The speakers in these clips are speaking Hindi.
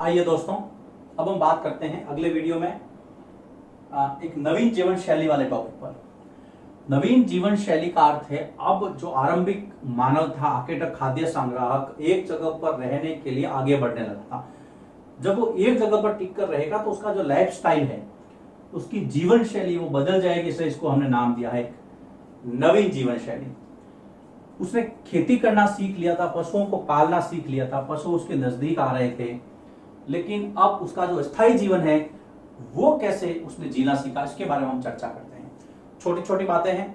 आइए दोस्तों, अब हम बात करते हैं अगले वीडियो में एक नवीन जीवन शैली वाले टॉपिक पर। नवीन जीवन शैली का अर्थ है अब जो आरंभिक मानव था, आकेटक खाद्य संग्राहक, एक जगह पर रहने के लिए आगे बढ़ने लगा था। जब वो एक जगह पर टिक कर रहेगा तो उसका जो लाइफ स्टाइल है, उसकी जीवन शैली वो बदल जाएगी। इसलिए इसको हमने नाम दिया है नवीन जीवन शैली। उसने खेती करना सीख लिया था, पशुओं को पालना सीख लिया था, पशु उसके नजदीक आ रहे थे, लेकिन अब उसका जो स्थायी जीवन है वो कैसे उसने जीना सीखा, इसके बारे में हम चर्चा करते हैं। छोटी छोटी बातें हैं।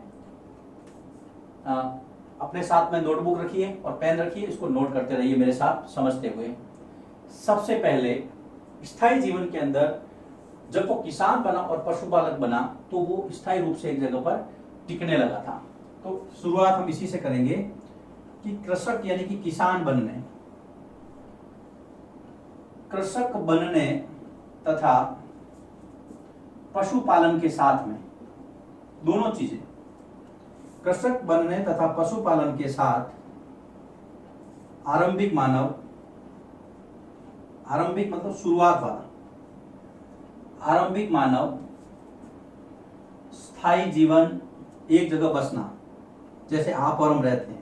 अपने साथ में नोटबुक रखिए और पेन रखिए, इसको नोट करते रहिए मेरे साथ समझते हुए। सबसे पहले स्थायी जीवन के अंदर जब वो किसान बना और पशुपालक बना तो वो स्थायी रूप से एक जगह पर टिकने लगा था। तो शुरुआत हम इसी से करेंगे कि कृषक यानी कि किसान बनने, कृषक बनने तथा पशुपालन के साथ में, दोनों चीजें, कृषक बनने तथा पशुपालन के साथ आरंभिक मानव, आरंभिक मतलब शुरुआत वाला, आरंभिक मानव स्थायी जीवन, एक जगह बसना, जैसे आप और हम रहते हैं।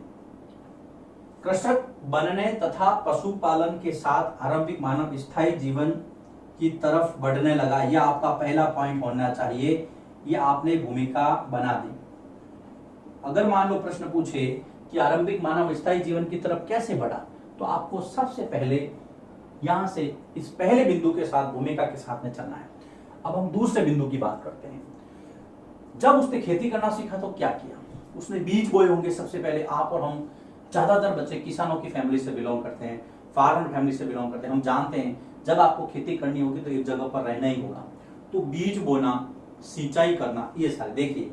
कृषक बनने तथा पशुपालन के साथ आरंभिक मानव स्थायी जीवन की तरफ बढ़ने लगा। यह आपका पहला पॉइंट होना चाहिए। यह आपने भूमिका बना दी। अगर मान लो प्रश्न पूछे कि आरंभिक मानव स्थायी जीवन की तरफ कैसे बढ़ा, तो आपको सबसे पहले यहां से इस पहले बिंदु के साथ, भूमिका के साथ में चलना है। अब हम दूसरे बिंदु की बात करते हैं। जब उसने खेती करना सीखा तो क्या किया? उसने बीज बोए होंगे सबसे पहले। आप और हम, ज्यादातर बच्चे किसानों की फैमिली से बिलोंग करते हैं, फार्मर फैमिली से बिलोंग करते हैं। हम जानते हैं जब आपको खेती करनी होगी तो एक जगह पर रहना ही होगा। तो बीज बोना, सिंचाई करना, ये सारे देखिए,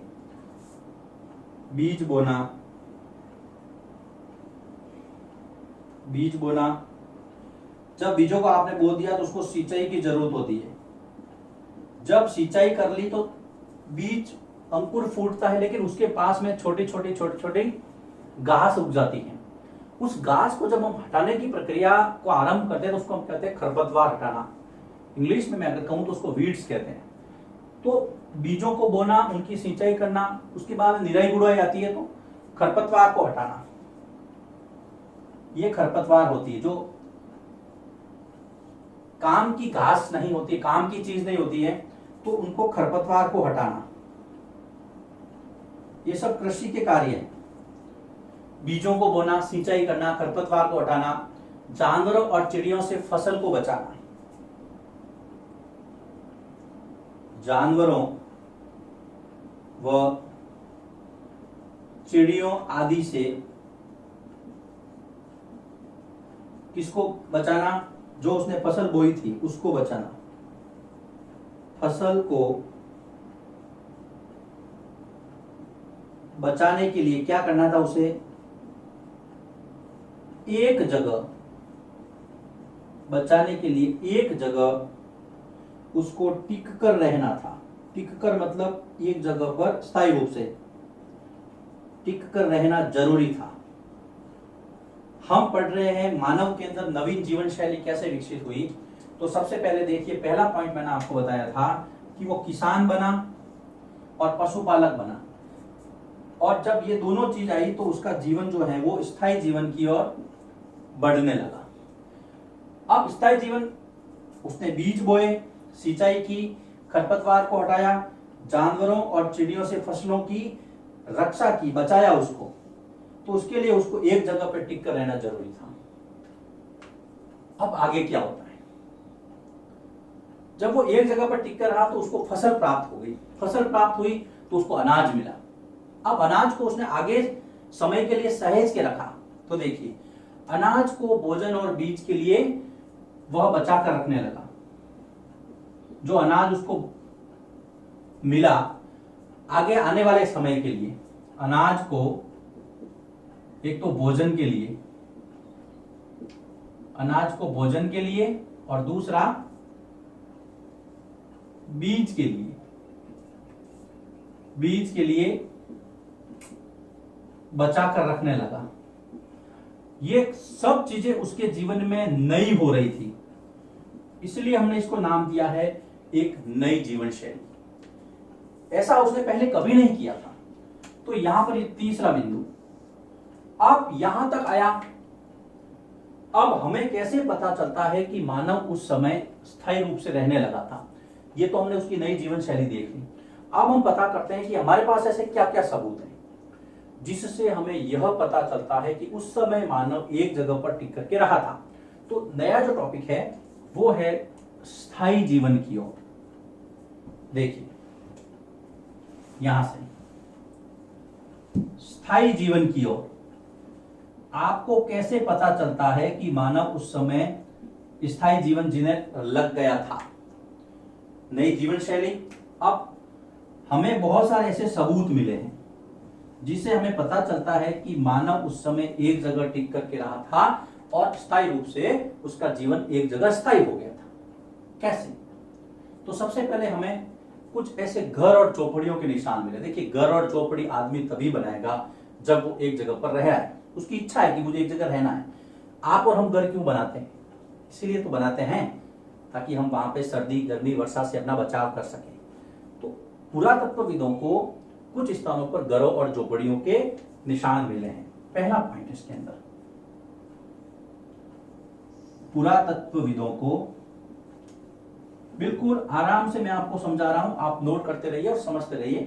बीज बोना, बीज बोना, जब बीजों को आपने बो दिया तो उसको सिंचाई की जरूरत होती है। जब सिंचाई कर ली तो बीज अंकुर फूटता है, लेकिन उसके पास में छोटी छोटी घास उग जाती है। उस घास को जब हम हटाने की प्रक्रिया को आरंभ करते हैं तो उसको हम कहते हैं खरपतवार हटाना। इंग्लिश में मैं अगर कहूं तो उसको वीड्स कहते हैं। तो बीजों को बोना, उनकी सिंचाई करना, उसके बाद निराई गुड़ाई आती है तो खरपतवार को हटाना। ये खरपतवार होती है जो काम की घास नहीं होती, काम की चीज नहीं होती है, तो उनको खरपतवार को हटाना। ये सब कृषि के कार्य हैं। बीजों को बोना, सिंचाई करना, खरपतवार को हटाना, जानवरों और चिड़ियों से फसल को बचाना। जानवरों व चिड़ियों आदि से किसको बचाना? जो उसने फसल बोई थी उसको बचाना। फसल को बचाने के लिए क्या करना था उसे? एक जगह, बचाने के लिए एक जगह उसको टिक कर रहना था। टिक कर मतलब एक जगह पर स्थायी रूप से टिक कर रहना जरूरी था। हम पढ़ रहे हैं मानव के अंदर नवीन जीवन शैली कैसे विकसित हुई। तो सबसे पहले देखिए, पहला पॉइंट मैंने आपको बताया था कि वो किसान बना और पशुपालक बना, और जब ये दोनों चीज आई तो उसका जीवन जो है वो स्थायी जीवन की ओर बढ़ने लगा। अब स्थायी जीवन, उसने बीज बोए, सिंचाई की, खरपतवार को हटाया, जानवरों और चिड़ियों से फसलों की रक्षा की, बचाया उसको। तो उसके लिए उसको एक जगह पर टिक कर रहना जरूरी था। अब आगे क्या होता है? जब वो एक जगह पर टिक कर रहा तो उसको फसल प्राप्त हो गई। फसल प्राप्त हुई तो उसको अनाज मिला। अब अनाज को उसने आगे समय के लिए सहेज के रखा। तो देखिए, अनाज को भोजन और बीज के लिए वह बचा कर रखने लगा। जो अनाज उसको मिला आगे आने वाले समय के लिए, अनाज को एक तो भोजन के लिए, अनाज को भोजन के लिए, और दूसरा बीज के लिए, बीज के लिए बचा कर रखने लगा। ये सब चीजें उसके जीवन में नई हो रही थी। इसलिए हमने इसको नाम दिया है एक नई जीवन शैली। ऐसा उसने पहले कभी नहीं किया था। तो यहां पर ये तीसरा बिंदु, अब यहां तक आया। अब हमें कैसे पता चलता है कि मानव उस समय स्थायी रूप से रहने लगा था? ये तो हमने उसकी नई जीवन शैली देख ली। अब हम पता करते हैं कि हमारे पास ऐसे क्या क्या सबूत हैं जिससे हमें यह पता चलता है कि उस समय मानव एक जगह पर टिक करके रहा था। तो नया जो टॉपिक है वो है स्थायी जीवन की ओर। देखिए यहां से स्थायी जीवन की ओर आपको कैसे पता चलता है कि मानव उस समय स्थायी जीवन जीने लग गया था? नई जीवन शैली। अब हमें बहुत सारे ऐसे सबूत मिले हैं जिससे हमें पता चलता है कि मानव उस समय एक जगह टिक करके रहा था और स्थायी रूप से उसका जीवन एक जगह स्थायी हो गया था। कैसे? तो सबसे पहले हमें कुछ ऐसे घर और चौपड़ियों के निशान मिले। देखिए घर और चौपड़ी आदमी तभी बनाएगा जब वो एक जगह पर रहा है, उसकी इच्छा है कि मुझे एक जगह रहना है। आप और हम घर क्यों बनाते हैं? इसीलिए तो बनाते हैं ताकि हम वहां पे सर्दी गर्मी वर्षा से अपना बचाव कर सकें। तो पुरातत्वविदों को कुछ स्थानों पर घरों और झोपड़ियों के निशान मिले हैं। पहला पॉइंट इसके अंदर, पुरातत्वविदों को, बिल्कुल आराम से मैं आपको समझा रहा हूं, आप नोट करते रहिए और समझते रहिए।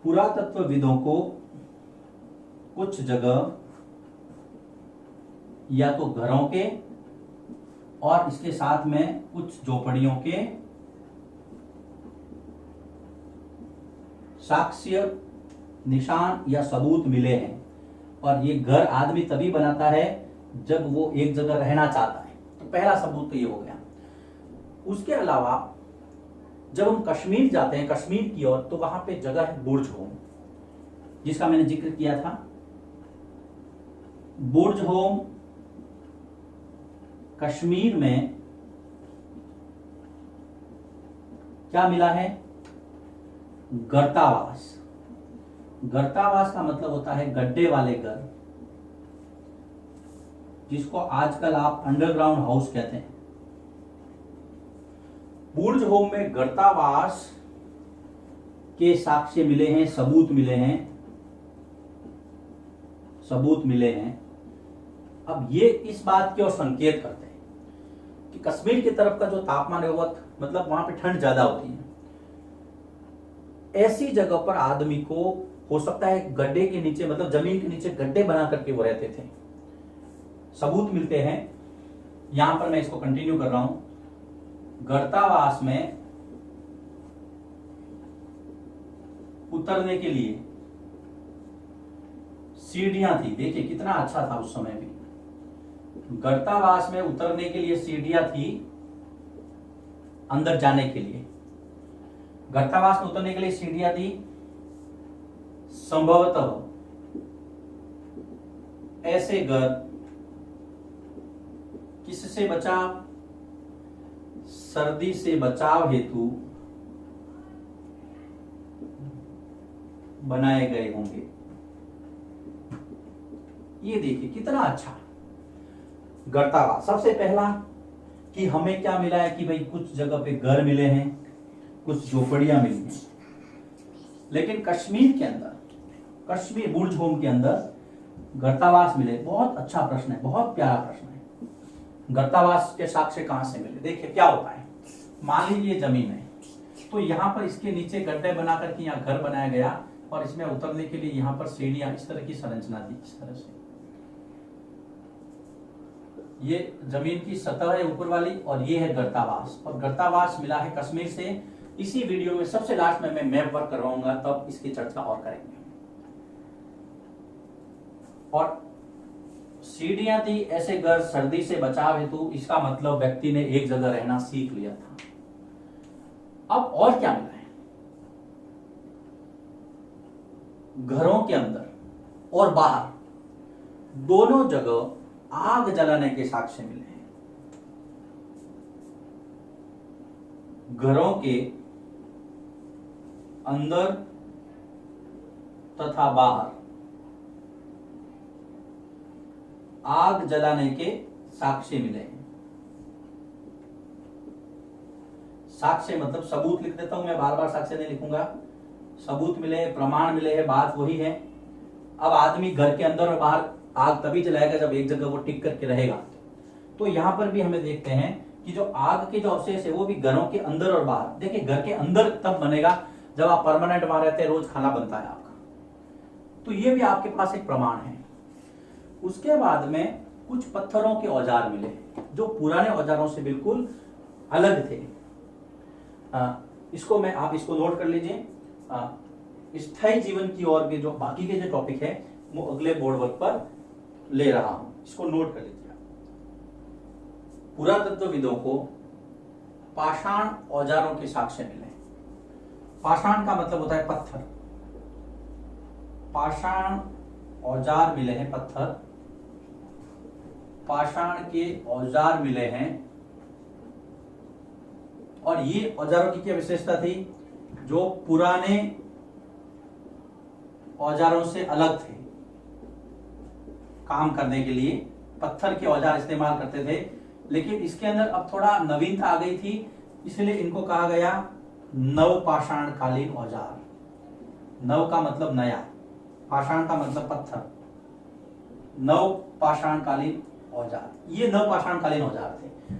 पुरातत्वविदों को कुछ जगह या तो घरों के और इसके साथ में कुछ झोपड़ियों के साक्ष्य, निशान या सबूत मिले हैं। और ये घर आदमी तभी बनाता है जब वो एक जगह रहना चाहता है। तो पहला सबूत तो ये हो गया। उसके अलावा जब हम कश्मीर जाते हैं, कश्मीर की ओर, तो वहां पे जगह है बुर्ज होम, जिसका मैंने जिक्र किया था। बुर्ज होम कश्मीर में क्या मिला है? गर्तावास। गर्तावास का मतलब होता है गड्ढे वाले घर, जिसको आजकल आप अंडरग्राउंड हाउस कहते हैं। बुर्ज होम में गर्तावास के साक्ष्य मिले हैं, सबूत मिले हैं, सबूत मिले हैं। अब ये इस बात की ओर संकेत करते हैं कि कश्मीर की तरफ का जो तापमान है वो मतलब वहां पे ठंड ज्यादा होती है। ऐसी जगह पर आदमी को हो सकता है गड्ढे के नीचे, मतलब जमीन के नीचे गड्ढे बना करके वो रहते थे। सबूत मिलते हैं। यहां पर मैं इसको कंटिन्यू कर रहा हूं। गर्तावास में उतरने के लिए सीढ़ियां थी। देखिए कितना अच्छा था उस समय भी। गर्तावास में उतरने के लिए सीढ़ियां थी अंदर जाने के लिए। गर्तावास में उतरने के लिए सीढ़ियां थी। संभवतः ऐसे घर किससे बचाव? सर्दी से बचाव हेतु बनाए गए होंगे। ये देखिए कितना अच्छा गर्तावास। सबसे पहला कि हमें क्या मिला है कि भाई कुछ जगह पे घर मिले हैं, कुछ झोपड़ियां मिली हैं। लेकिन कश्मीर के अंदर, कश्मीर बुर्ज होम के अंदर गर्तावास मिले। बहुत अच्छा प्रश्न है, बहुत प्यारा प्रश्न है। गर्तावास के साक्ष्य कहां से मिले? देखिए क्या होता है, मान लीजिए जमीन है, तो यहाँ पर इसके नीचे गड्ढे बना करके यहाँ घर बनाया गया और इसमें उतरने के लिए यहाँ पर सीढ़ियां, इस तरह की संरचना थी। इस तरह से ये जमीन की सतह है ऊपर वाली और ये है गर्तावास। और गर्तावास मिला है कश्मीर से। इसी वीडियो में सबसे लास्ट में मैं मैप वर्क करवाऊंगा, तब इसकी चर्चा और करेंगे। और सीढ़ियां थी, ऐसे घर सर्दी से बचाव हेतु, इसका मतलब व्यक्ति ने एक जगह रहना सीख लिया था। अब और क्या मिला है? घरों के अंदर और बाहर दोनों जगह आग जलाने के साक्ष्य मिले हैं। घरों के अंदर तथा बाहर आग जलाने के साक्ष्य मिले हैं। साक्ष्य मतलब सबूत लिख देता हूं मैं, बार बार साक्ष्य नहीं लिखूंगा। सबूत मिले, प्रमाण मिले है, बात वही है। अब आदमी घर के अंदर और बाहर आग तभी जलाएगा जब एक जगह वो टिक करके रहेगा। तो यहाँ पर भी हमें देखते हैं कि जो आग के जो अवशेष है वो भी घरों के अंदर और बाहर। देखिए घर के अंदर तब बनेगा जब आप परमानेंट वहां रहते हैं, रोज खाना बनता है आपका, तो ये भी आपके पास एक प्रमाण है। उसके बाद में कुछ पत्थरों के औजार मिले जो पुराने औजारों से बिल्कुल अलग थे। इसको मैं, आप इसको नोट कर लीजिए। स्थायी जीवन की ओर के जो बाकी के जो टॉपिक है वो अगले बोर्ड वर्क पर ले रहा हूं, इसको नोट कर लीजिए। पुरातत्वविदों को पाषाण औजारों के साक्ष्य मिले। पाषाण का मतलब होता है पत्थर, पाषाण औजार मिले हैं, पत्थर, पाषाण के औजार मिले हैं। और ये औजारों की क्या विशेषता थी? जो पुराने औजारों से अलग थे, काम करने के लिए पत्थर के औजार इस्तेमाल करते थे, लेकिन इसके अंदर अब थोड़ा नवीनता आ गई थी, इसलिए इनको कहा गया नव पाषाण कालीन औजार। नव का मतलब नया, पाषाण का मतलब पत्थर, नव पाषाण कालीन औजार, ये नव पाषाण कालीन औजार थे।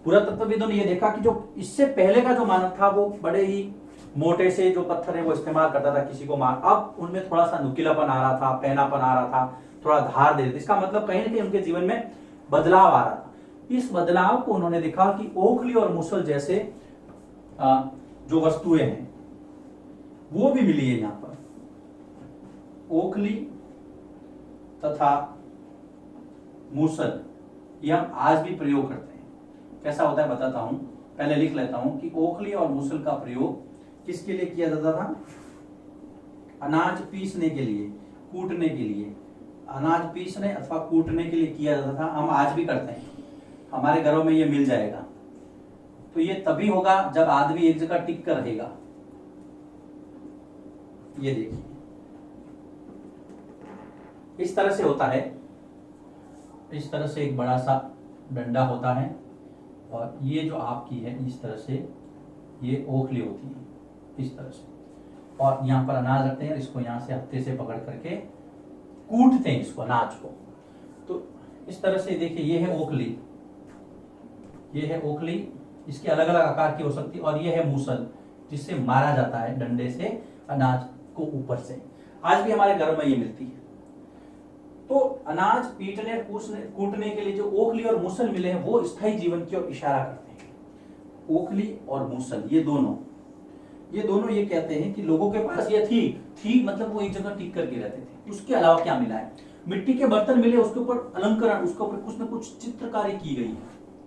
पुरातत्वविदों ने यह देखा कि जो इससे पहले का जो मानव था वो बड़े ही मोटे से जो पत्थर है वो इस्तेमाल करता था किसी को मार, अब उनमें थोड़ा सा नुकीलापन आ रहा था, पैनापन आ रहा था, थोड़ा धार दे रहे थे। इसका मतलब कहीं ना कहीं उनके जीवन में बदलाव आ रहा था। इस बदलाव को उन्होंने देखा कि ओखली और मुसल जैसे जो वस्तुएं हैं वो भी मिली है यहां पर। ओखली तथा मूसल ये हम आज भी प्रयोग करते हैं। कैसा होता है बताता हूं, पहले लिख लेता हूं कि ओखली और मूसल का प्रयोग किसके लिए किया जाता था? अनाज पीसने के लिए, कूटने के लिए, अनाज पीसने अथवा कूटने के लिए किया जाता था। हम आज भी करते हैं, हमारे घरों में ये मिल जाएगा। तो ये तभी होगा जब आदमी एक जगह टिक कर रहेगा। ये देखिए इस तरह से होता है, इस तरह से एक बड़ा सा डंडा होता है और ये जो आपकी है इस तरह से ये ओखली होती है, इस तरह से, और यहाँ पर अनाज रखते हैं, इसको यहाँ से हत्थे से पकड़ करके कूटते हैं इसको, अनाज को। तो इस तरह से देखिए ये है ओखली, ये है ओखली, इसके अलग अलग आकार की हो सकती है, और ये है मूसल जिससे मारा जाता है डंडे से अनाज को ऊपर से। आज भी हमारे घर में ये मिलती है। तो अनाज पीटने कूटने के लिए जो ओखली और मूसल मिले हैं वो स्थायी जीवन की ओर इशारा करते हैं। ओखली और मूसल ये दोनों ये कहते हैं कि लोगों के पास ये थी मतलब वो एक जगह टिक करके रहते थे। उसके अलावा क्या मिला है? मिट्टी के बर्तन मिले, उसके ऊपर अलंकरण, उसके ऊपर कुछ न कुछ चित्रकारी की गई है।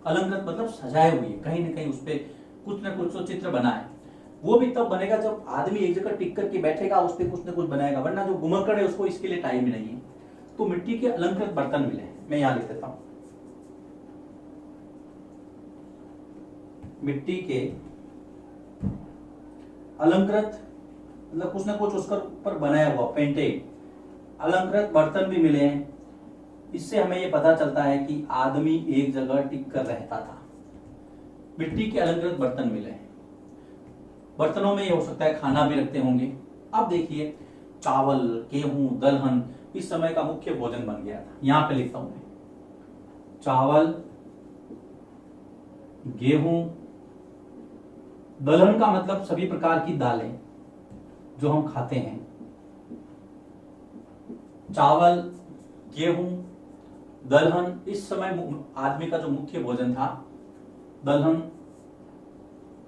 अलंकृत मतलब सजाए हुए, कहीं न कहीं उस पर कुछ न कुछ तो चित्र बना है। वो भी तब बनेगा जब आदमी एक जगह टिक करके बैठेगा, उस पर कुछ न कुछ बनाएगा, वरना जो घुमक्कड़ है उसको इसके लिए टाइम ही नहीं है। तो मिट्टी के अलंकृत बर्तन मिले, मैं यहां लिख देता हूं, मिट्टी के अलंकृत मतलब कुछ न कुछ उसका ऊपर बनाया हुआ, पेंटेड अलंकृत बर्तन भी मिले हैं। इससे हमें यह पता चलता है कि आदमी एक जगह टिक कर रहता था। मिट्टी के अलंकृत बर्तन मिले हैं। बर्तनों में ये हो सकता है खाना भी रखते होंगे। अब देखिए चावल, गेहूं, दलहन इस समय का मुख्य भोजन बन गया था। यहां पे लिखता हूं मैं, चावल, गेहूं, दलहन का मतलब सभी प्रकार की दालें जो हम खाते हैं। चावल, गेहूं, दलहन इस समय आदमी का जो मुख्य भोजन था, दलहन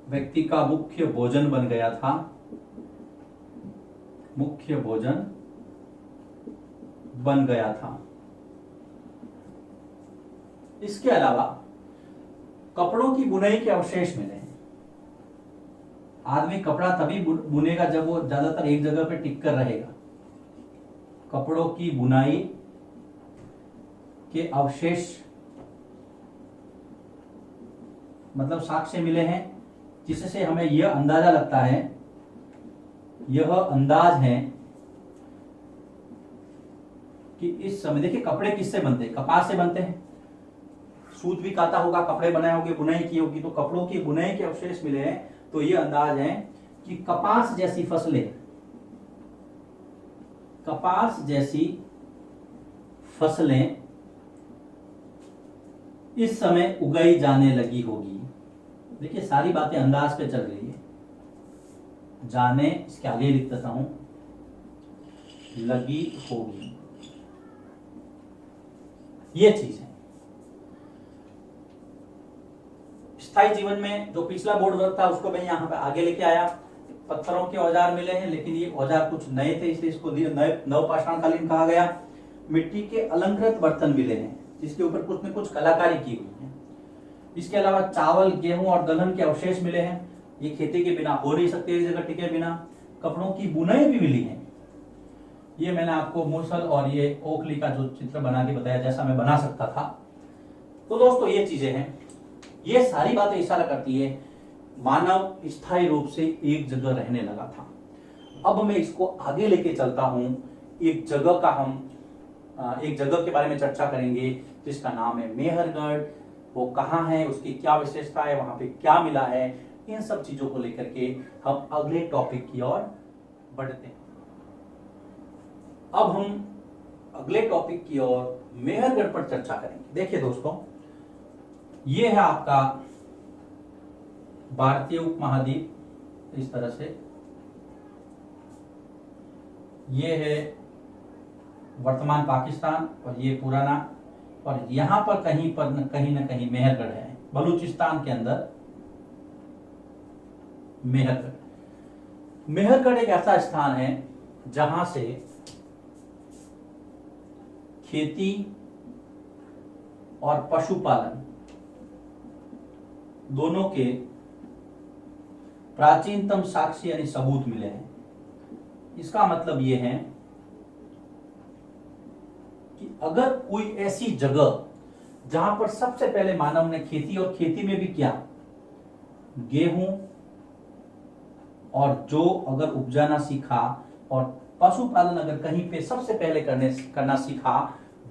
व्यक्ति का मुख्य भोजन बन गया था, मुख्य भोजन बन गया था। इसके अलावा कपड़ों की बुनाई के अवशेष मिले हैं। आदमी कपड़ा तभी बुनेगा जब वो ज्यादातर एक जगह पे टिक कर रहेगा। कपड़ों की बुनाई के अवशेष मतलब साक्ष्य मिले हैं, जिससे हमें यह अंदाजा लगता है, यह अंदाज है कि इस समय देखिए कपड़े किससे बनते हैं? कपास से बनते हैं। सूत भी काता होगा, कपड़े बनाए होंगे, बुनाई की होगी, तो कपड़ों की बुनाई के अवशेष मिले हैं। तो ये अंदाज है कि कपास जैसी फसलें इस समय उगाई जाने लगी होगी। देखिए सारी बातें अंदाज पे चल रही है। जाने, इसके आगे लिख देता हूं, लगी होगी, ये चीज है। स्थायी जीवन में जो पिछला बोर्ड वर्क था उसको मैं यहां पे आगे लेके आया। पत्थरों के औजार मिले हैं, लेकिन ये औजार कुछ नए थे, इसलिए इसको नवपाषाणकालीन कहा गया। मिट्टी के अलंकृत बर्तन मिले हैं, जिसके ऊपर कुछ न कुछ कलाकारी की हुई है। इसके अलावा चावल, गेहूं और दलहन के अवशेष मिले हैं। ये खेती के बिना हो नहीं सकते, इस जगह टिके बिना। कपड़ों की बुनाई भी मिली है। ये मैंने आपको मूसल और ये ओखली का जो चित्र बना के बताया, जैसा मैं बना सकता था। तो दोस्तों ये चीजें हैं, ये सारी बातें इशारा करती है मानव स्थायी रूप से एक जगह रहने लगा था। अब मैं इसको आगे लेके चलता हूं। एक जगह के बारे में चर्चा करेंगे जिसका नाम है मेहरगढ़। वो कहाँ है, उसकी क्या विशेषता है, वहां पे क्या मिला है, इन सब चीजों को लेकर के हम अगले टॉपिक की ओर बढ़ते हैं। अब हम अगले टॉपिक की ओर मेहरगढ़ पर चर्चा करेंगे। देखिए दोस्तों, ये है आपका भारतीय उपमहाद्वीप, इस तरह से। ये है वर्तमान पाकिस्तान और ये पुराना, और यहां पर कहीं न कहीं मेहरगढ़ है, बलूचिस्तान के अंदर मेहरगढ़ एक ऐसा स्थान है जहां से खेती और पशुपालन दोनों के प्राचीनतम साक्ष्य यानी सबूत मिले हैं। इसका मतलब यह है कि अगर कोई ऐसी जगह जहां पर सबसे पहले मानव ने खेती, और खेती में भी क्या, गेहूं और जौ अगर उपजाना सीखा, और पशुपालन अगर कहीं पे सबसे पहले करना सीखा,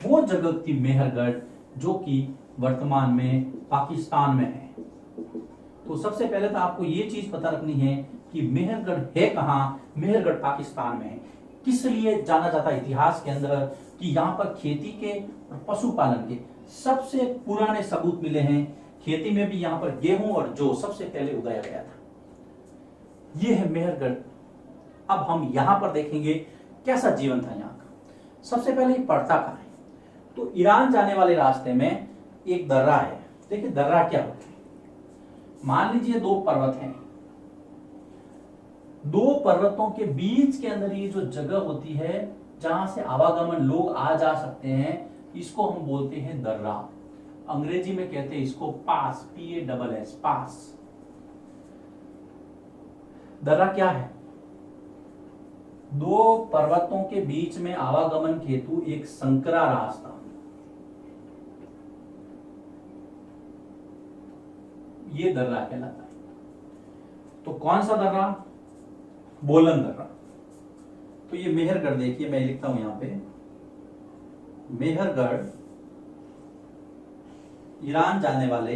वो जगह थी मेहरगढ़, जो कि वर्तमान में पाकिस्तान में है। तो सबसे पहले तो आपको ये चीज पता रखनी है कि मेहरगढ़ है कहां। मेहरगढ़ पाकिस्तान में है। किस लिए जाना जाता है इतिहास के अंदर कि यहाँ पर खेती के और पशुपालन के सबसे पुराने सबूत मिले हैं। खेती में भी यहाँ पर गेहूं और जौ सबसे पहले उगाया गया था। ये है मेहरगढ़। अब हम यहां पर देखेंगे कैसा जीवन था यहाँ का। सबसे पहले ये पड़ता कहां है, तो ईरान जाने वाले रास्ते में एक दर्रा है। देखिए दर्रा क्या होता है, मान लीजिए दो पर्वत हैं, दो पर्वतों के बीच के अंदर ये जो जगह होती है जहां से आवागमन लोग आ जा सकते हैं, इसको हम बोलते हैं दर्रा। अंग्रेजी में कहते हैं इसको पास, PASS, पास। दर्रा क्या है, दो पर्वतों के बीच में आवागमन हेतु एक संकरा रास्ता, ये दर्रा कहलाता है। तो कौन सा दर्रा, बोलन दर्रा। तो ये मेहरगढ़, देखिए मैं लिखता हूं यहां पे, मेहरगढ़ ईरान जाने वाले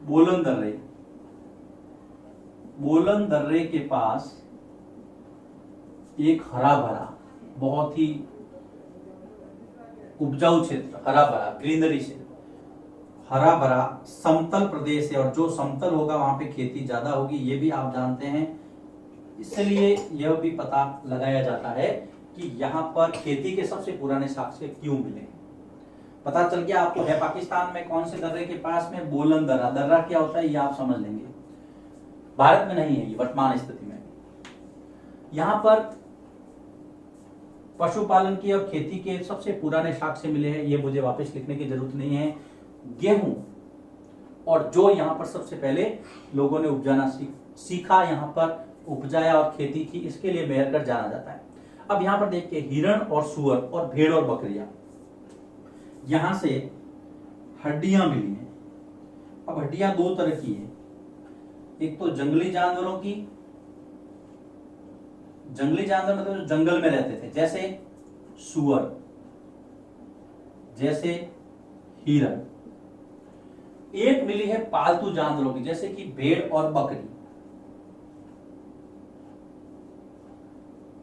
बोलन दर्रे के पास एक हरा भरा, बहुत ही उपजाऊ क्षेत्र, हरा भरा ग्रीनरी से हरा भरा समतल प्रदेश है, और जो समतल होगा वहां पे खेती ज्यादा होगी, ये भी आप जानते हैं। इसलिए यह भी पता लगाया जाता है कि यहाँ पर खेती के सबसे पुराने साक्ष्य क्यों मिले। पता चल गया आपको, है पाकिस्तान में कौन से दर्रे के पास में, बोलन दर्रा। दर्रा क्या होता है ये आप समझ लेंगे। भारत में नहीं है ये वर्तमान स्थिति में। यहां पर पशुपालन की और खेती के सबसे पुराने साक्ष्य मिले हैं, ये मुझे वापस लिखने की जरूरत नहीं है। गेहूं और जो यहां पर सबसे पहले लोगों ने उपजाना सीखा, यहां पर उपजाया और खेती की, इसके लिए मेहरगढ़ जाना जाता है। अब यहां पर देखिए हिरण और सुअर और भेड़ और बकरियां, यहां से हड्डियां मिली हैं। अब हड्डियां दो तरह की है, एक तो जंगली जानवरों की, जंगली जानवर मतलब जो जंगल में रहते थे, जैसे सुअर, जैसे हिरन। एक मिली है पालतू जानवरों की, जैसे कि भेड़ और बकरी।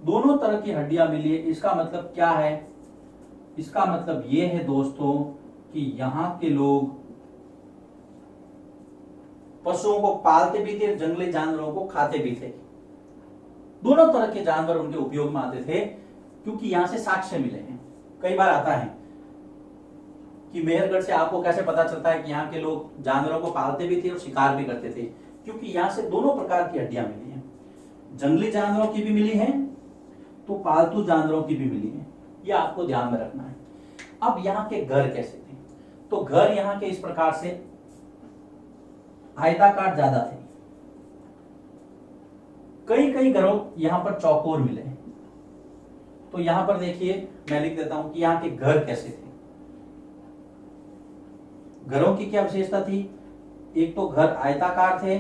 दोनों तरह की हड्डियां मिली है। इसका मतलब क्या है? इसका मतलब ये है दोस्तों कि यहाँ के लोग पशुओं को पालते भी थे, जंगली जानवरों को खाते भी थे। दोनों तरह के जानवर उनके उपयोग में आते थे, क्योंकि यहां से साक्ष्य मिले हैं। कई बार आता है कि मेहरगढ़ से आपको कैसे पता चलता है कि यहाँ के लोग जानवरों को पालते भी थे और शिकार भी करते थे, क्योंकि यहाँ से दोनों प्रकार की हड्डियां मिली हैं। जंगली जानवरों की भी मिली है, तो पालतू जानवरों की भी मिली है। ये आपको ध्यान में रखना है। अब यहाँ के घर कैसे थे? तो घर यहाँ के इस प्रकार से आयताकार ज्यादा थे। कई कई घरों यहाँ पर चौकोर मिले। तो यहां पर देखिए, मैं लिख देता हूं कि यहाँ के घर कैसे थे। घरों की क्या विशेषता थी? एक तो घर आयताकार थे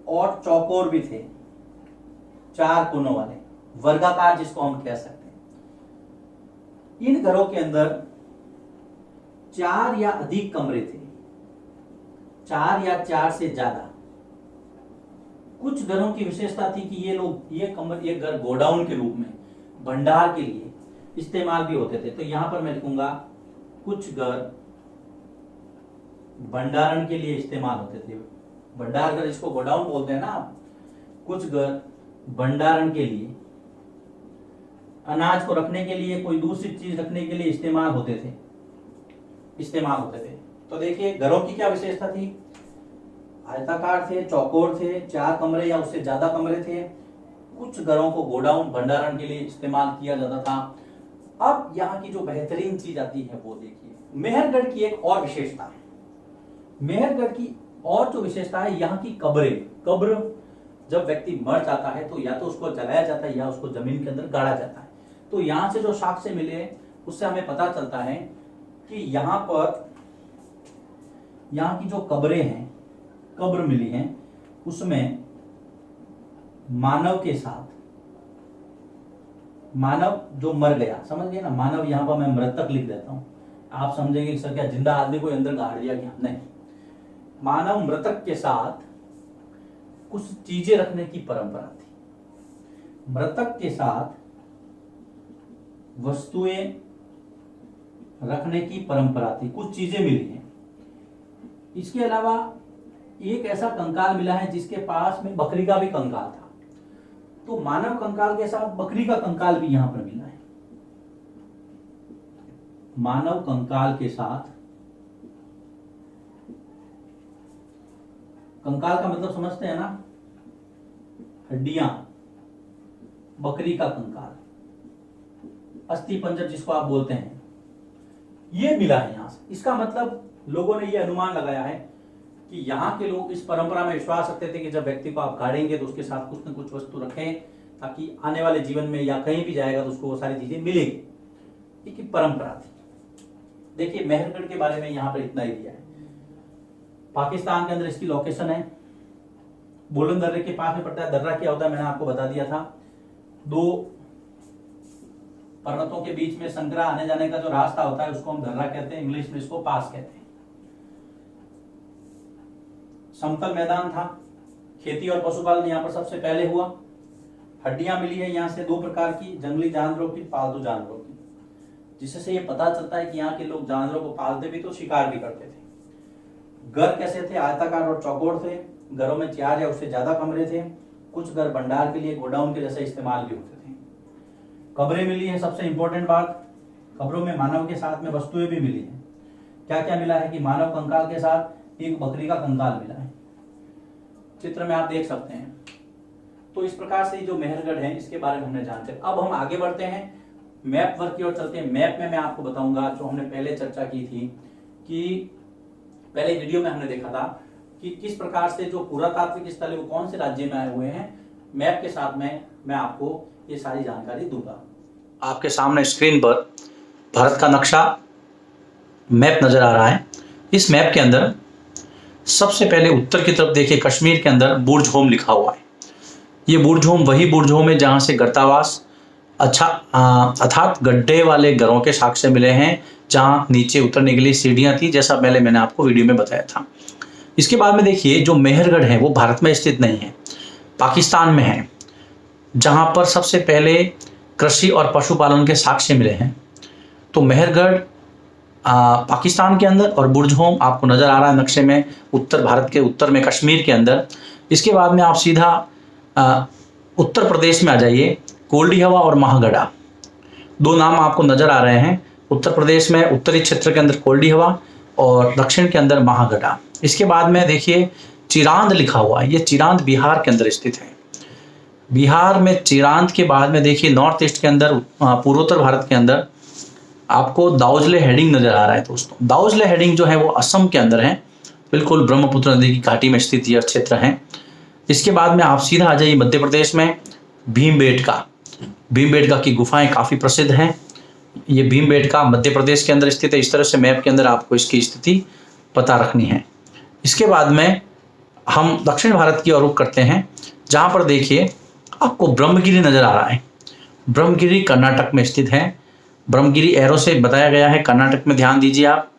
और चौकोर भी थे, 4 कोनों वाले, वर्गाकार जिसको हम कह सकते हैं। इन घरों के अंदर 4 या अधिक कमरे थे, 4 या 4 से ज्यादा। कुछ घरों की विशेषता थी कि ये घर गोडाउन के रूप में, भंडार के लिए इस्तेमाल भी होते थे। तो यहां पर मैं लिखूंगा कुछ घर भंडारण के लिए इस्तेमाल होते थे। भंडार घर इसको गोडाउन बोलते हैं ना आप। कुछ घर भंडारण के लिए, अनाज को रखने के लिए, कोई दूसरी चीज रखने के लिए इस्तेमाल होते थे। तो देखिए घरों की क्या विशेषता थी? आयताकार थे, चौकोर थे, 4 कमरे या उससे ज्यादा कमरे थे। कुछ घरों को गोडाउन, भंडारण के लिए इस्तेमाल किया जाता था। अब यहाँ की जो बेहतरीन चीज आती है वो देखिए, मेहरगढ़ की एक और विशेषता है। मेहरगढ़ की और जो विशेषता है, यहाँ की कब्र जब व्यक्ति मर जाता है तो या तो उसको जलाया जाता है या उसको जमीन के अंदर गाड़ा जाता है। तो यहाँ से जो साक्ष्य मिले उससे हमें पता चलता है कि यहाँ पर यहाँ की जो कब्र मिली हैं, उसमें मानव के साथ, मानव जो मर गया, समझ गए ना, मानव, यहां पर मैं मृतक लिख देता हूं। आप समझेंगे कि सर क्या जिंदा आदमी को अंदर गाड़ दिया गया? नहीं, मानव मृतक के साथ कुछ चीजें रखने की परंपरा थी। मृतक के साथ वस्तुएं रखने की परंपरा थी, कुछ चीजें मिली हैं। इसके अलावा एक ऐसा कंकाल मिला है जिसके पास में बकरी का भी कंकाल था। तो मानव कंकाल के साथ बकरी का कंकाल भी यहां पर मिला है। मानव कंकाल के साथ, कंकाल का मतलब समझते हैं ना, हड्डियां, बकरी का कंकाल, अस्थि पंजर जिसको आप बोलते हैं, ये मिला है यहां से। इसका मतलब लोगों ने ये अनुमान लगाया है कि यहाँ के लोग इस परंपरा में विश्वास रखते थे कि जब व्यक्ति को आप गाड़ेंगे तो उसके साथ कुछ न कुछ वस्तु रखें, ताकि आने वाले जीवन में या कहीं भी जाएगा तो उसको वो सारी चीजें मिलेगी। एक परंपरा थी। देखिए मेहरगढ़ के बारे में यहाँ पर इतना ही दिया है। पाकिस्तान के अंदर इसकी लोकेशन है, बोलन दर्रे के पास में पड़ता है। दर्रा क्या होता है मैंने आपको बता दिया था, 2 पर्वतों के बीच में संकरा आने जाने का जो रास्ता होता है उसको हम दर्रा कहते हैं, इंग्लिश में इसको पास कहते हैं। समतल मैदान था, खेती और पशुपालन यहाँ पर सबसे पहले हुआ। हड्डियां मिली है यहाँ से 2 प्रकार की, जंगली जानवरों की, पालतू जानवरों की, जिससे ये पता चलता है कि यहाँ के लोग जानवरों को पालते भी तो शिकार भी करते थे। घर कैसे थे? आयताकार और चौकोर थे। घरों में 4 या उससे ज्यादा कमरे थे। कुछ घर भंडार के लिए, गोडाउन के जैसे इस्तेमाल भी होते थे। कब्रें मिली है, सबसे इंपॉर्टेंट बात, कब्रों में मानव के साथ में वस्तुएं भी मिली है। क्या क्या मिला है कि मानव कंकाल के साथ एक बकरी का कंकाल मिला है, चित्र में आप देख सकते हैं। तो इस प्रकार से जो मेहरगढ़ है इसके बारे में हमने जानते हैं। अब हम आगे बढ़ते हैं, मैप वर्क की ओर चलते हैं। मैप में मैं आपको बताऊंगा, जो हमने पहले चर्चा की थी कि पहले वीडियो में हमने देखा था कि किस प्रकार से जो पुरातात्विक स्थल है वो कौन से राज्य में आए हुए हैं। मैप के साथ में मैं आपको ये सारी जानकारी दूंगा। आपके सामने स्क्रीन पर भारत का नक्शा मैप नजर आ रहा है। इस मैप के अंदर सबसे पहले उत्तर की तरफ देखिए, कश्मीर के अंदर बुर्ज होम लिखा हुआ है। ये बुर्ज होम वही बुर्ज होम है जहां से गर्तावास अर्थात गड्ढे वाले घरों के साक्ष्य मिले हैं, जहाँ नीचे उतरने के लिए सीढ़ियाँ थी, जैसा पहले मैंने आपको वीडियो में बताया था। इसके बाद में देखिए जो मेहरगढ़ है वो भारत में स्थित नहीं है, पाकिस्तान में है, जहाँ पर सबसे पहले कृषि और पशुपालन के साक्ष्य मिले हैं। तो मेहरगढ़ पाकिस्तान के अंदर और बुर्जहोम आपको नज़र आ रहा है नक्शे में, उत्तर भारत के उत्तर में कश्मीर के अंदर। इसके बाद में आप सीधा उत्तर प्रदेश में आ जाइए, कोल्डी हवा और महागढ़ा, दो नाम आपको नज़र आ रहे हैं। उत्तर प्रदेश में उत्तरी क्षेत्र के अंदर कोल्डी हवा और दक्षिण के अंदर महागढ़ा। इसके बाद में देखिए चिरांद लिखा हुआ है, ये चिरांद बिहार के अंदर स्थित है। बिहार में चिरांद के बाद में देखिए नॉर्थ ईस्ट के अंदर, पूर्वोत्तर भारत के अंदर आपको दाउजले हेडिंग नज़र आ रहा है दोस्तों। दाउजले हेडिंग जो है वो असम के अंदर है, बिल्कुल ब्रह्मपुत्र नदी की घाटी में स्थित यह क्षेत्र है। इसके बाद में आप सीधा आ जाइए मध्य प्रदेश में, भीमबेटका। भीमबेटका की गुफाएं काफ़ी प्रसिद्ध हैं। ये भीमबेटका मध्य प्रदेश के अंदर स्थित है। इस तरह से मैप के अंदर आपको इसकी स्थिति पता रखनी है। इसके बाद में हम दक्षिण भारत की ओर रुख करते हैं, जहाँ पर देखिए आपको ब्रह्मगिरी नज़र आ रहा है। ब्रह्मगिरी कर्नाटक में स्थित है। ब्रह्मगिरी एरो से बताया गया है, कर्नाटक में ध्यान दीजिए आप।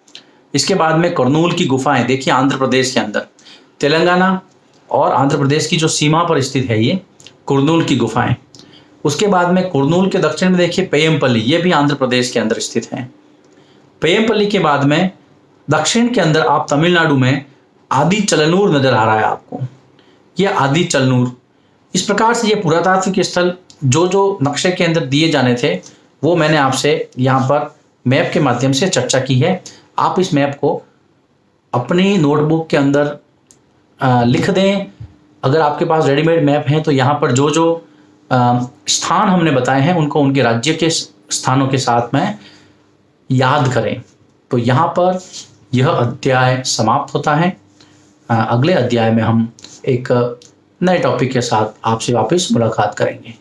इसके बाद में कुरनूल की गुफाएं देखिए आंध्र प्रदेश के अंदर, तेलंगाना और आंध्र प्रदेश की जो सीमा पर स्थित है ये कुरनूल की गुफाएं। उसके बाद में कुरनूल के दक्षिण में देखिए पेयमपल्ली, ये भी आंध्र प्रदेश के अंदर स्थित है। पेयमपल्ली के बाद में दक्षिण के अंदर आप तमिलनाडु में आदि चलनूर नजर आ रहा है आपको, ये आदि चलनूर। इस प्रकार से ये पुरातात्विक स्थल जो जो नक्शे के अंदर दिए जाने थे वो मैंने आपसे यहाँ पर मैप के माध्यम से चर्चा की है। आप इस मैप को अपनी नोटबुक के अंदर लिख दें। अगर आपके पास रेडीमेड मैप है तो यहाँ पर जो जो स्थान हमने बताए हैं उनको उनके राज्य के स्थानों के साथ में याद करें। तो यहाँ पर यह अध्याय समाप्त होता है। अगले अध्याय में हम एक नए टॉपिक के साथ आपसे वापस मुलाकात करेंगे।